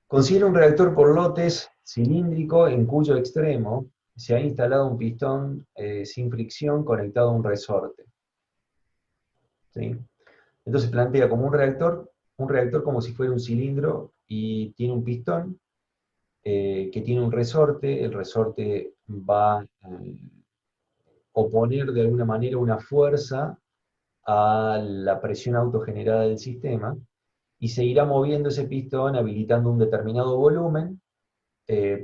Considera un reactor por lotes cilíndrico en cuyo extremo se ha instalado un pistón sin fricción conectado a un resorte. ¿Sí? Entonces plantea como un reactor como si fuera un cilindro y tiene un pistón que tiene un resorte. El resorte va a oponer de alguna manera una fuerza a la presión autogenerada del sistema y se irá moviendo ese pistón habilitando un determinado volumen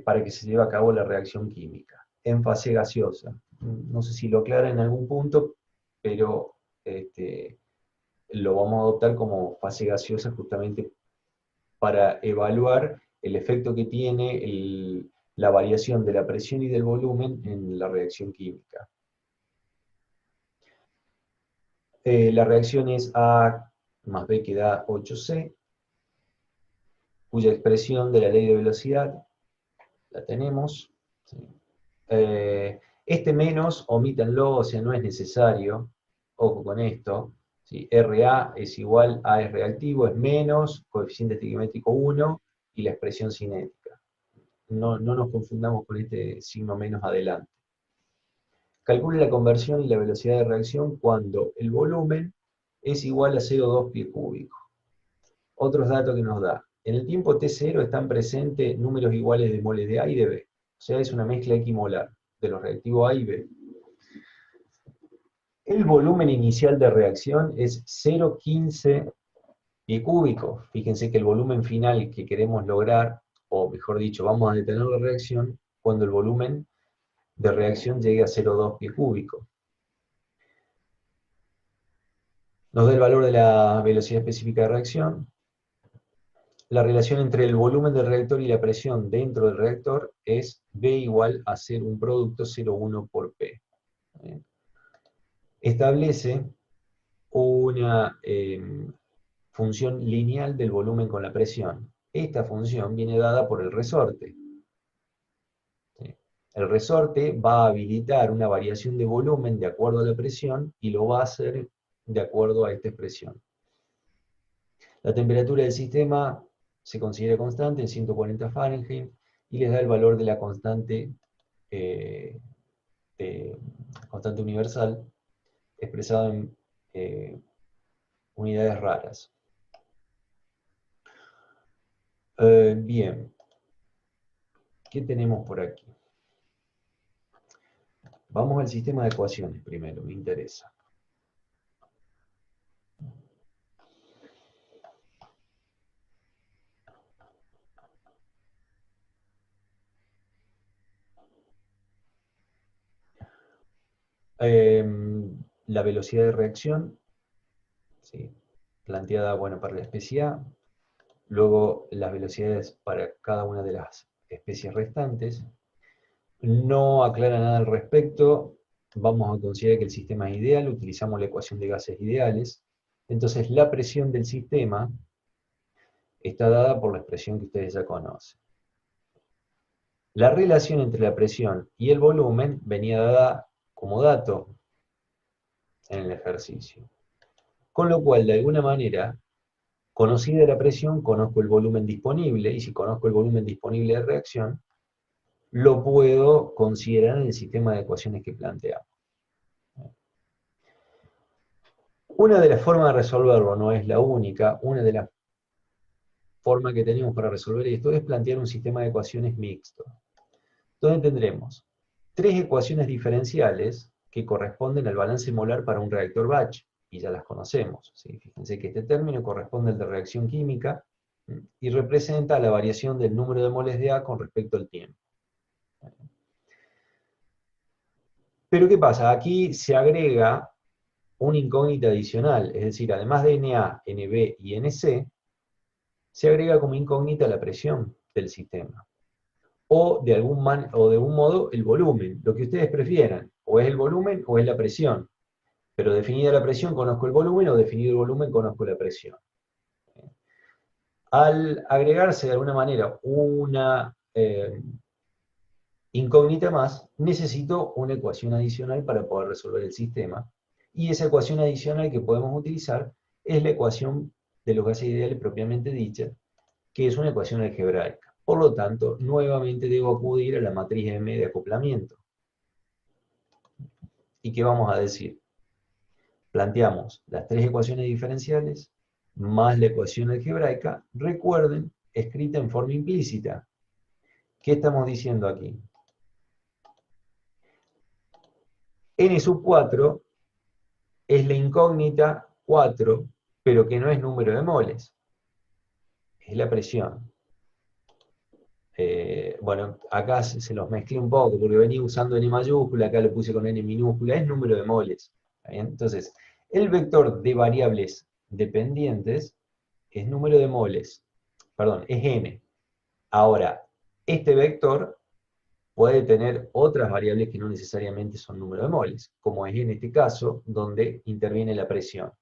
para que se lleve a cabo la reacción química en fase gaseosa. No sé si lo aclara en algún punto, pero este, lo vamos a adoptar como fase gaseosa justamente para evaluar el efecto que tiene la variación de la presión y del volumen en la reacción química. La reacción es A más B que da 8C, cuya expresión de la ley de velocidad la tenemos. ¿Sí? Este menos, omítanlo, o sea, no es necesario, ojo con esto, ¿sí? RA es igual a es reactivo, es menos, coeficiente estequiométrico 1 y la expresión cinética. No nos confundamos con este signo menos adelante. Calcule la conversión y la velocidad de reacción cuando el volumen es igual a 0,2 pie cúbico. Otros datos que nos da. En el tiempo T0 están presentes números iguales de moles de A y de B. O sea, es una mezcla equimolar de los reactivos A y B. El volumen inicial de reacción es 0,15 pie cúbico. Fíjense que el volumen final que queremos lograr, o mejor dicho, vamos a detener la reacción cuando el volumen de reacción llegue a 0,2 pie cúbico. Nos da el valor de la velocidad específica de reacción. La relación entre el volumen del reactor y la presión dentro del reactor es B igual a ser un producto 0,1 por P. Establece una función lineal del volumen con la presión. Esta función viene dada por el resorte. ¿Sí? El resorte va a habilitar una variación de volumen de acuerdo a la presión y lo va a hacer de acuerdo a esta expresión. La temperatura del sistema se considera constante en 140 Fahrenheit y les da el valor de la constante, constante universal expresado en unidades raras. Bien, ¿qué tenemos por aquí? Vamos al sistema de ecuaciones primero, me interesa. La velocidad de reacción, ¿sí? Planteada bueno, para la especie A, luego las velocidades para cada una de las especies restantes. No aclara nada al respecto, vamos a considerar que el sistema es ideal, utilizamos la ecuación de gases ideales, entonces la presión del sistema está dada por la expresión que ustedes ya conocen. La relación entre la presión y el volumen venía dada como dato en el ejercicio. Con lo cual, de alguna manera, conocida la presión, conozco el volumen disponible, y si conozco el volumen disponible de reacción, lo puedo considerar en el sistema de ecuaciones que planteamos. Una de las formas de resolverlo, no es la única, una de las formas que tenemos para resolver esto es plantear un sistema de ecuaciones mixto, donde tendremos tres ecuaciones diferenciales que corresponden al balance molar para un reactor batch, y ya las conocemos. ¿Sí? Fíjense que este término corresponde al de reacción química y representa la variación del número de moles de A con respecto al tiempo. Pero ¿qué pasa? Aquí se agrega una incógnita adicional, es decir, además de Na, Nb y Nc, se agrega como incógnita la presión del sistema. O de algún modo el volumen, lo que ustedes prefieran. O es el volumen o es la presión. Pero definida la presión conozco el volumen, o definido el volumen conozco la presión. Al agregarse de alguna manera una incógnita más, necesito una ecuación adicional para poder resolver el sistema. Y esa ecuación adicional que podemos utilizar es la ecuación de los gases ideales propiamente dicha, que es una ecuación algebraica. Por lo tanto, nuevamente debo acudir a la matriz M de acoplamiento. ¿Y qué vamos a decir? Planteamos las tres ecuaciones diferenciales más la ecuación algebraica, recuerden, escrita en forma implícita. ¿Qué estamos diciendo aquí? N sub 4 es la incógnita 4, pero que no es número de moles. Es la presión. Bueno, acá se los mezclé un poco, porque venía usando N mayúscula, acá lo puse con N minúscula, es número de moles. ¿Está bien? Entonces, el vector de variables dependientes es número de moles, perdón, es N. Ahora, este vector puede tener otras variables que no necesariamente son número de moles, como es en este caso, donde interviene la presión.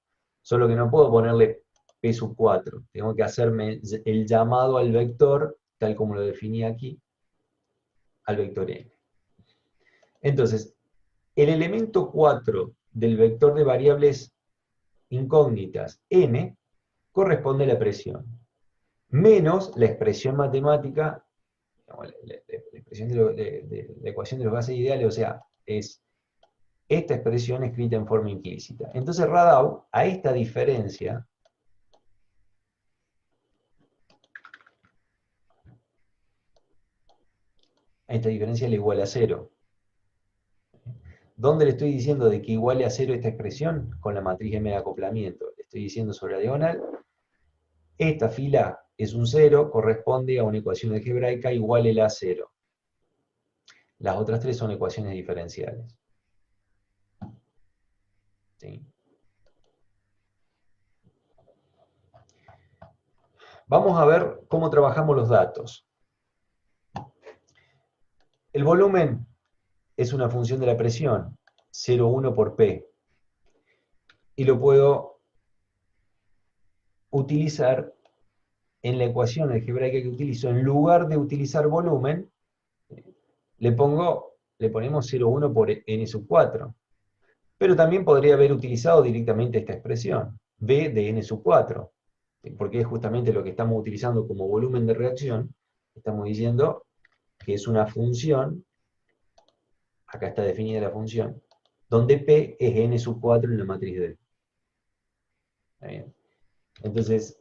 Solo que no puedo ponerle P sub 4, tengo que hacerme el llamado al vector, tal como lo definí aquí, al vector N. Entonces, el elemento 4 del vector de variables incógnitas N corresponde a la presión, menos la expresión matemática, la expresión de la ecuación de los gases ideales, o sea, es esta expresión escrita en forma implícita. Entonces Radau, a esta diferencia, le igual a 0. ¿Dónde le estoy diciendo de que iguale a 0 esta expresión? Con la matriz M de acoplamiento. Le estoy diciendo sobre la diagonal, esta fila es un 0, corresponde a una ecuación algebraica igual a 0. Las otras tres son ecuaciones diferenciales. ¿Sí? Vamos a ver cómo trabajamos los datos. El volumen es una función de la presión, 0,1 por P. Y lo puedo utilizar en la ecuación algebraica que utilizo. En lugar de utilizar volumen, le ponemos 0,1 por n sub 4. Pero también podría haber utilizado directamente esta expresión, V de n sub 4, porque es justamente lo que estamos utilizando como volumen de reacción. Estamos diciendo que es una función, acá está definida la función, donde P es n sub 4 en la matriz D. ¿Está bien? Entonces,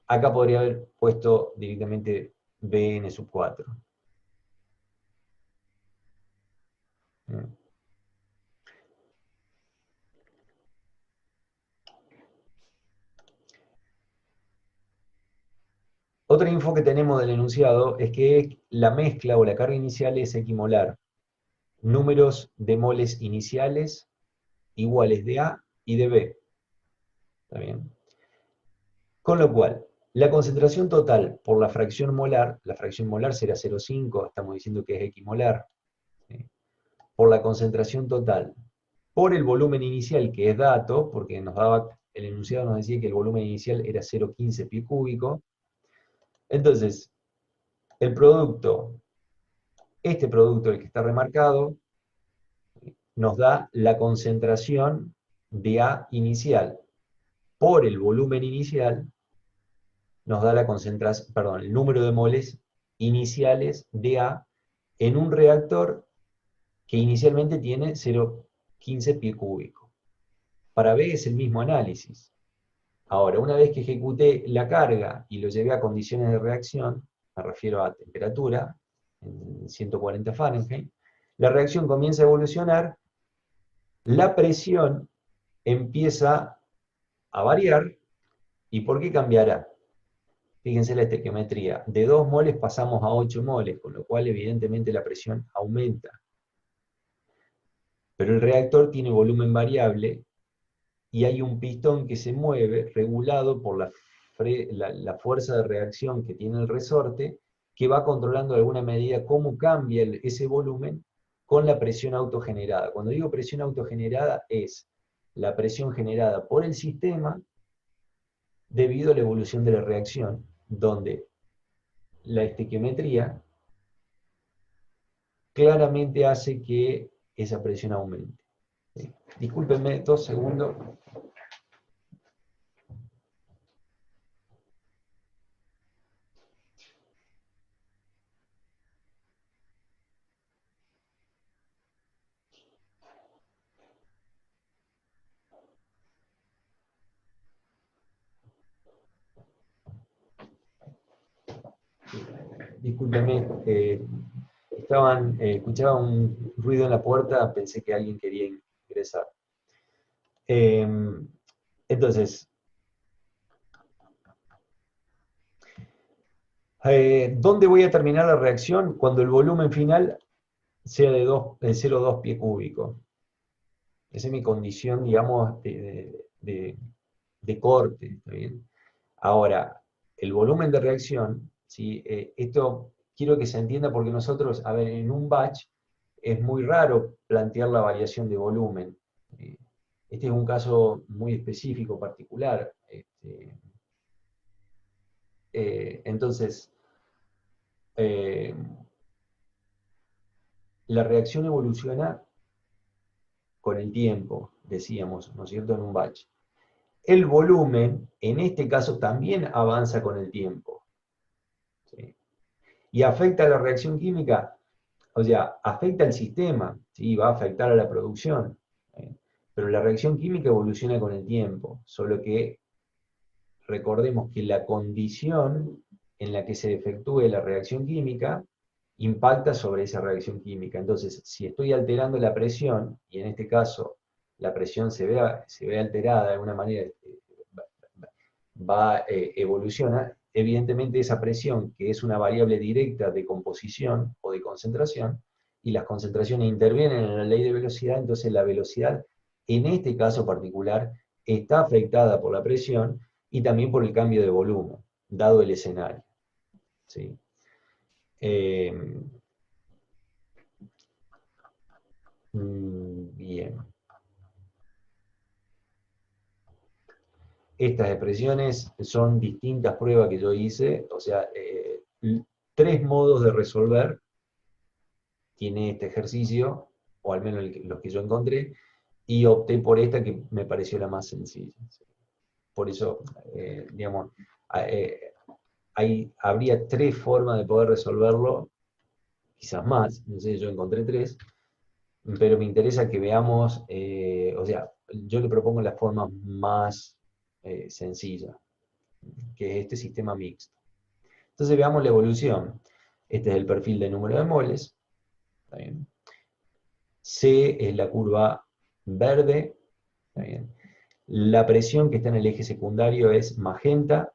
acá podría haber puesto directamente Bn sub 4. Otra info que tenemos del enunciado es que la mezcla o la carga inicial es equimolar. Números de moles iniciales iguales de A y de B. ¿Está bien? Con lo cual, la concentración total por la fracción molar será 0,5, estamos diciendo que es equimolar, ¿sí? Por la concentración total, por el volumen inicial, que es dato, porque el enunciado nos decía que el volumen inicial era 0,15 pi cúbico. Entonces, el producto, este producto, el que está remarcado, nos da la concentración de A inicial. Por el volumen inicial, nos da la concentración, perdón, el número de moles iniciales de A en un reactor que inicialmente tiene 0,15 pi cúbico. Para B es el mismo análisis. Ahora, una vez que ejecuté la carga y lo llevé a condiciones de reacción, me refiero a temperatura, en 140 Fahrenheit, la reacción comienza a evolucionar, la presión empieza a variar. ¿Y por qué cambiará? Fíjense la estequiometría. De 2 moles pasamos a 8 moles, con lo cual evidentemente la presión aumenta. Pero el reactor tiene volumen variable y hay un pistón que se mueve regulado por la fuerza de reacción que tiene el resorte, que va controlando de alguna medida cómo cambia ese volumen con la presión autogenerada. Cuando digo presión autogenerada es la presión generada por el sistema debido a la evolución de la reacción, donde la estequiometría claramente hace que esa presión aumente. ¿Sí? Discúlpenme 2 segundos. Discúlpeme, escuchaba un ruido en la puerta, pensé que alguien quería ingresar. Entonces, ¿dónde voy a terminar la reacción? Cuando el volumen final sea de 0,2 pie cúbico. Esa es mi condición, digamos, de corte, ¿está bien? Ahora, el volumen de reacción, ¿sí? Esto quiero que se entienda porque nosotros, a ver, en un batch es muy raro plantear la variación de volumen. Este es un caso muy específico, particular. Entonces, eh, la reacción evoluciona con el tiempo, decíamos, ¿no es cierto?, en un batch. El volumen, en este caso, también avanza con el tiempo. ¿Sí? Y afecta a la reacción química, o sea, afecta al sistema, ¿sí? Va a afectar a la producción. Pero la reacción química evoluciona con el tiempo, solo que recordemos que la condición en la que se efectúe la reacción química impacta sobre esa reacción química. Entonces, si estoy alterando la presión, y en este caso la presión se ve alterada de alguna manera, evoluciona, evidentemente esa presión, que es una variable directa de composición o de concentración, y las concentraciones intervienen en la ley de velocidad, entonces la velocidad, en este caso particular, está afectada por la presión y también por el cambio de volumen, dado el escenario. ¿Sí? Bien. Estas expresiones son distintas pruebas que yo hice, o sea, 3 modos de resolver tiene este ejercicio, o al menos los que yo encontré, y opté por esta que me pareció la más sencilla. Por eso, digamos, eh, habría 3 formas de poder resolverlo, quizás más, no sé, yo encontré 3, pero me interesa que veamos, o sea, yo le propongo la forma más sencilla, que es este sistema mixto. Entonces veamos la evolución. Este es el perfil de número de moles. ¿Está bien? C es la curva verde. ¿Está bien? La presión que está en el eje secundario es magenta,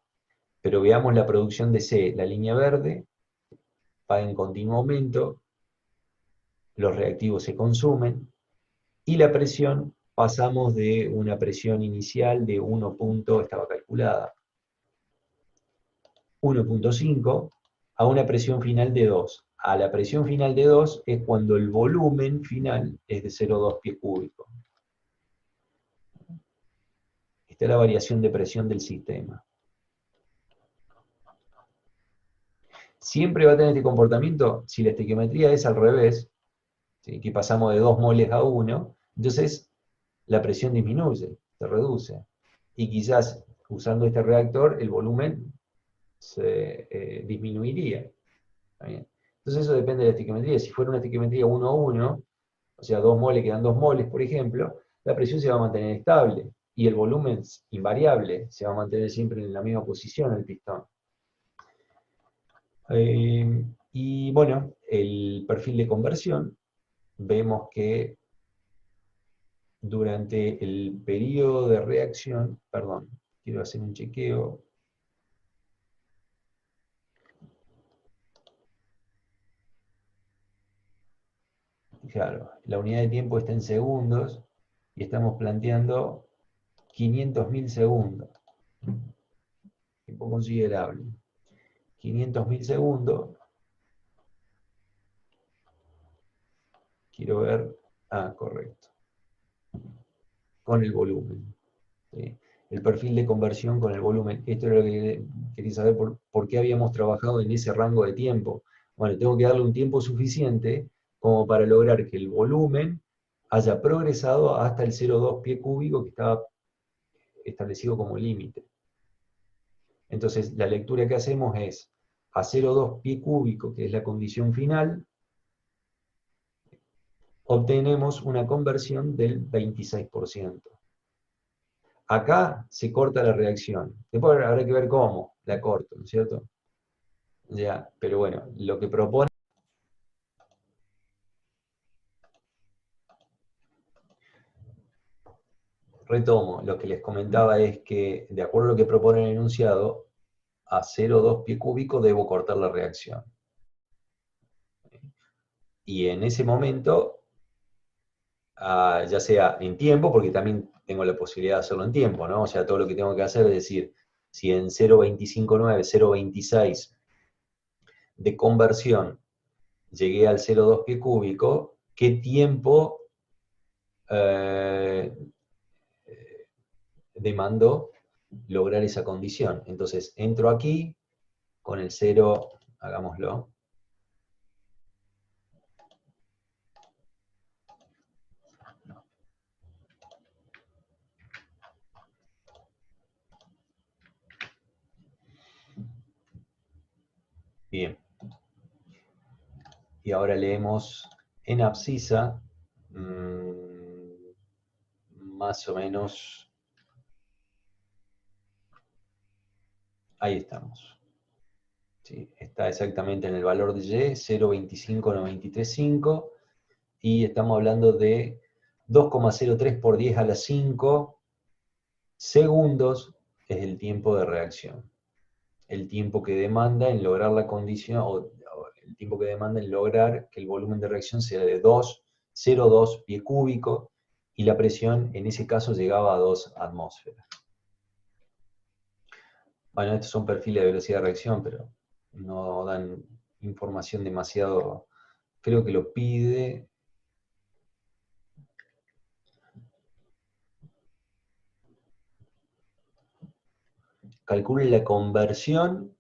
pero veamos la producción de C, la línea verde, va en continuo aumento, los reactivos se consumen, y la presión, pasamos de una presión inicial de 1 punto, estaba calculada, 1,5 a una presión final de 2. A la presión final de 2 es cuando el volumen final es de 0,2 pies cúbicos. Esta es la variación de presión del sistema. Siempre va a tener este comportamiento si la estequiometría es al revés, ¿sí? Que pasamos de 2 moles a 1, entonces la presión disminuye, se reduce. Y quizás usando este reactor el volumen se disminuiría. ¿Está bien? Entonces eso depende de la estequiometría. Si fuera una estequiometría 1 a 1, o sea, 2 moles quedan 2 moles, por ejemplo, la presión se va a mantener estable y el volumen es invariable, se va a mantener siempre en la misma posición el pistón. Y bueno, el perfil de conversión, vemos que durante el periodo de reacción, perdón, quiero hacer un chequeo. Claro, la unidad de tiempo está en segundos y estamos planteando 500.000 segundos. Tiempo considerable. 500.000 segundos. Quiero ver. Ah, correcto. Con el volumen. ¿Sí? El perfil de conversión con el volumen. Esto es lo que quería saber por qué habíamos trabajado en ese rango de tiempo. Bueno, tengo que darle un tiempo suficiente como para lograr que el volumen haya progresado hasta el 0,2 pie cúbico que estaba establecido como límite. Entonces, la lectura que hacemos es a 0,2 pie cúbico, que es la condición final, obtenemos una conversión del 26%. Acá se corta la reacción. Después habrá que ver cómo la corto, ¿no es cierto? Ya, pero bueno, lo que propone, retomo, lo que les comentaba es que, de acuerdo a lo que propone el enunciado, a 0,2 pie cúbico debo cortar la reacción. Y en ese momento, ya sea en tiempo, porque también tengo la posibilidad de hacerlo en tiempo, ¿no? O sea, todo lo que tengo que hacer es decir, si en 0,259, 0,26 de conversión llegué al 0,2 pie cúbico, ¿qué tiempo eh, demandó lograr esa condición? Entonces, entro aquí con el 0, hagámoslo. Bien. Y ahora leemos en abscisa, más o menos, ahí estamos. ¿Sí? Está exactamente en el valor de Y, 0,25935, y estamos hablando de 2,03 por 10 a la 5 segundos es el tiempo de reacción. El tiempo que demanda en lograr la condición, o el tiempo que demanda en lograr que el volumen de reacción sea de 0,2 pie cúbico, y la presión en ese caso llegaba a 2 atmósferas. Bueno, estos son perfiles de velocidad de reacción, pero no dan información demasiado, creo que lo pide. Calcule la conversión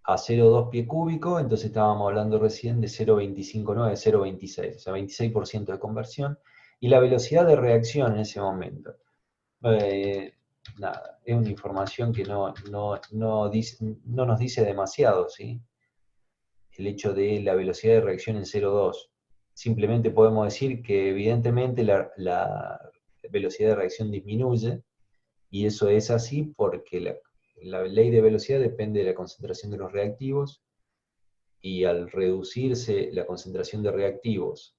a 0,2 pie cúbico, entonces estábamos hablando recién de 0,259, 0,26, o sea, 26% de conversión, y la velocidad de reacción en ese momento. Nada, es una información que no nos dice demasiado, ¿sí? El hecho de la velocidad de reacción en 0,2. Simplemente podemos decir que evidentemente la velocidad de reacción disminuye, y eso es así porque la ley de velocidad depende de la concentración de los reactivos, y al reducirse la concentración de reactivos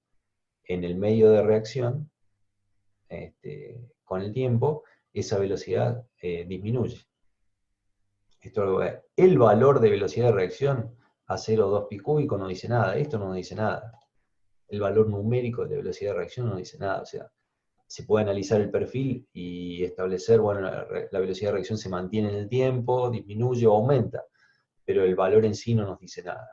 en el medio de reacción, con el tiempo, esa velocidad disminuye. El valor de velocidad de reacción a 0,2 pi cúbico no dice nada, esto no dice nada. El valor numérico de velocidad de reacción no dice nada, o sea, se puede analizar el perfil y establecer, bueno, la velocidad de reacción se mantiene en el tiempo, disminuye o aumenta, pero el valor en sí no nos dice nada.